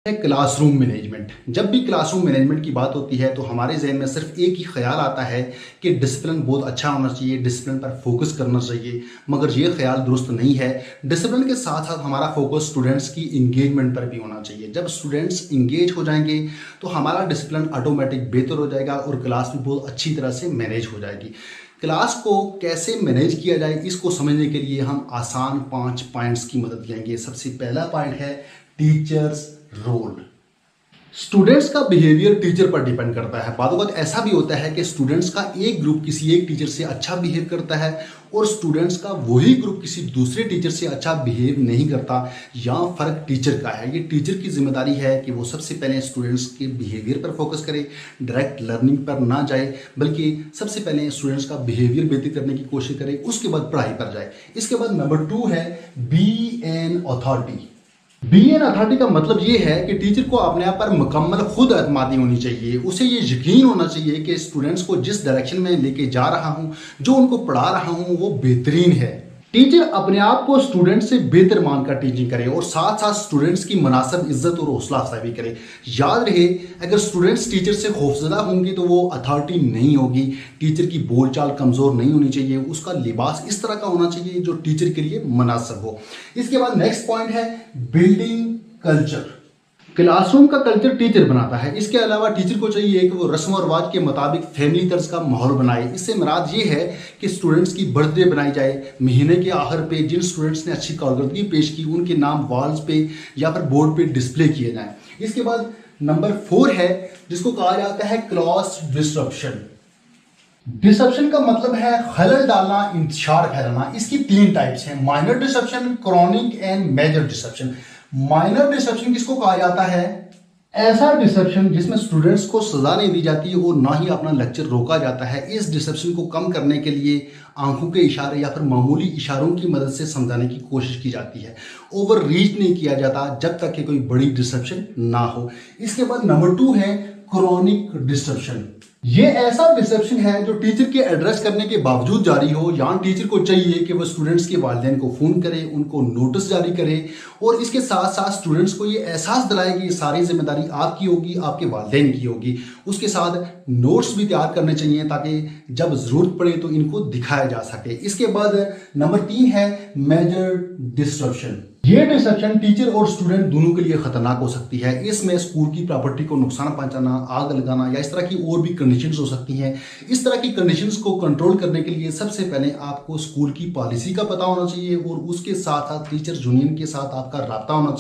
है classroom management. जब भी क्लासरूम मैनेजमेंट की बात होती है तो हमारे जहन में सिर्फ एक ही ख्याल आता है कि डिसिप्लिन बहुत अच्छा होना चाहिए, डिसिप्लिन पर फोकस करना चाहिए। मगर ये ख्याल दुरुस्त नहीं है। डिसिप्लिन के साथ साथ हमारा फोकस स्टूडेंट्स की इंगेजमेंट पर भी होना चाहिए। जब स्टूडेंट्स इंगेज हो जाएंगे तो हमारा डिसिप्लिन ऑटोमेटिक बेहतर हो जाएगा और क्लास भी बहुत अच्छी तरह से मैनेज हो जाएगी। क्लास को कैसे मैनेज किया जाए इसको समझने के लिए हम आसान 5 पॉइंट्स की मदद लेंगे। सबसे पहला पॉइंट है टीचर्स रोल। स्टूडेंट्स का बिहेवियर टीचर पर डिपेंड करता है। बातों बात ऐसा भी होता है कि स्टूडेंट्स का एक ग्रुप किसी एक टीचर से अच्छा बिहेव करता है और स्टूडेंट्स का वही ग्रुप किसी दूसरे टीचर से अच्छा बिहेव नहीं करता। यहाँ फर्क टीचर का है। ये टीचर की जिम्मेदारी है कि वो सबसे पहले स्टूडेंट्स के बिहेवियर पर फोकस करे, डायरेक्ट लर्निंग पर ना जाए, बल्कि सबसे पहले स्टूडेंट्स का बिहेवियर बेहतर करने की कोशिश करे, उसके बाद पढ़ाई पर जाए। इसके बाद नंबर 2 है B N authority. B N authority का मतलब ये है कि टीचर को अपने आप पर मुकम्मल खुद एतमादी होनी चाहिए। उसे ये यकीन होना चाहिए कि स्टूडेंट्स को जिस डायरेक्शन में लेके जा रहा हूँ, जो उनको पढ़ा रहा हूँ, वो बेहतरीन है। टीचर अपने आप को स्टूडेंट से बेहतर मानकर टीचिंग करे और साथ साथ स्टूडेंट्स की मुनासिब इज्जत और हौसला अफजाई करे। याद रहे, अगर स्टूडेंट्स टीचर से खौफजदा होंगे तो वो अथॉरिटी नहीं होगी। टीचर की बोलचाल कमज़ोर नहीं होनी चाहिए, उसका लिबास इस तरह का होना चाहिए जो टीचर के लिए मुनासिब हो। इसके बाद नेक्स्ट पॉइंट है बिल्डिंग कल्चर। क्लासरूम का कल्चर टीचर बनाता है। इसके अलावा टीचर को चाहिए कि वो रस्म और रिवाज के मुताबिक फैमिली तर्ज का माहौल बनाए। इससे मुराद ये है कि स्टूडेंट्स की बर्थडे बनाई जाए। महीने के आखिर पे जिन स्टूडेंट्स ने अच्छी कारकर्दगी पेश की उनके नाम वॉल्स पे या फिर बोर्ड पे डिस्प्ले किए जाएं। इसके बाद नंबर 4 है जिसको कहा जाता है क्लास डिसरप्शन। डिसरप्शन का मतलब है खलल डालना, इंतशार फैलाना। इसकी 3 टाइप्स हैं, minor disruption, chronic and major disruption. Minor disruption किसको कहा जाता है? ऐसा डिसरप्शन जिसमें स्टूडेंट्स को सजा नहीं दी जाती और ना ही अपना लेक्चर रोका जाता है। इस डिसरप्शन को कम करने के लिए आंखों के इशारे या फिर मामूली इशारों की मदद से समझाने की कोशिश की जाती है। ओवर रीच नहीं किया जाता जब तक कि कोई बड़ी डिसरप्शन ना हो। इसके बाद नंबर 2 है क्रॉनिक डिसरप्शन। ये ऐसा डिसरप्शन है जो टीचर के एड्रेस करने के बावजूद जारी हो। यहाँ टीचर को चाहिए कि वो स्टूडेंट्स के वालिदैन को फ़ोन करे, उनको नोटिस जारी करे और इसके साथ साथ स्टूडेंट्स को ये एहसास दिलाए कि ये सारी जिम्मेदारी आपकी होगी, आपके वालिदैन की होगी। उसके साथ नोट्स भी तैयार करने चाहिए ताकि जब ज़रूरत पड़े तो इनको दिखाया जा सके। इसके बाद नंबर 3 है मेजर डिसरप्शन। ये डिसरप्शन टीचर और स्टूडेंट दोनों के लिए खतरनाक हो सकती है। इसमें स्कूल की प्रॉपर्टी को नुकसान पहुंचाना, आग लगाना या इस तरह की और भी कंडीशंस हो सकती हैं। इस तरह की कंडीशंस को कंट्रोल करने के लिए सबसे पहले आपको स्कूल की पॉलिसी का पता होना चाहिए और उसके साथ साथ टीचर्स यूनियन के साथ आपका राब्ता होना चाहिए।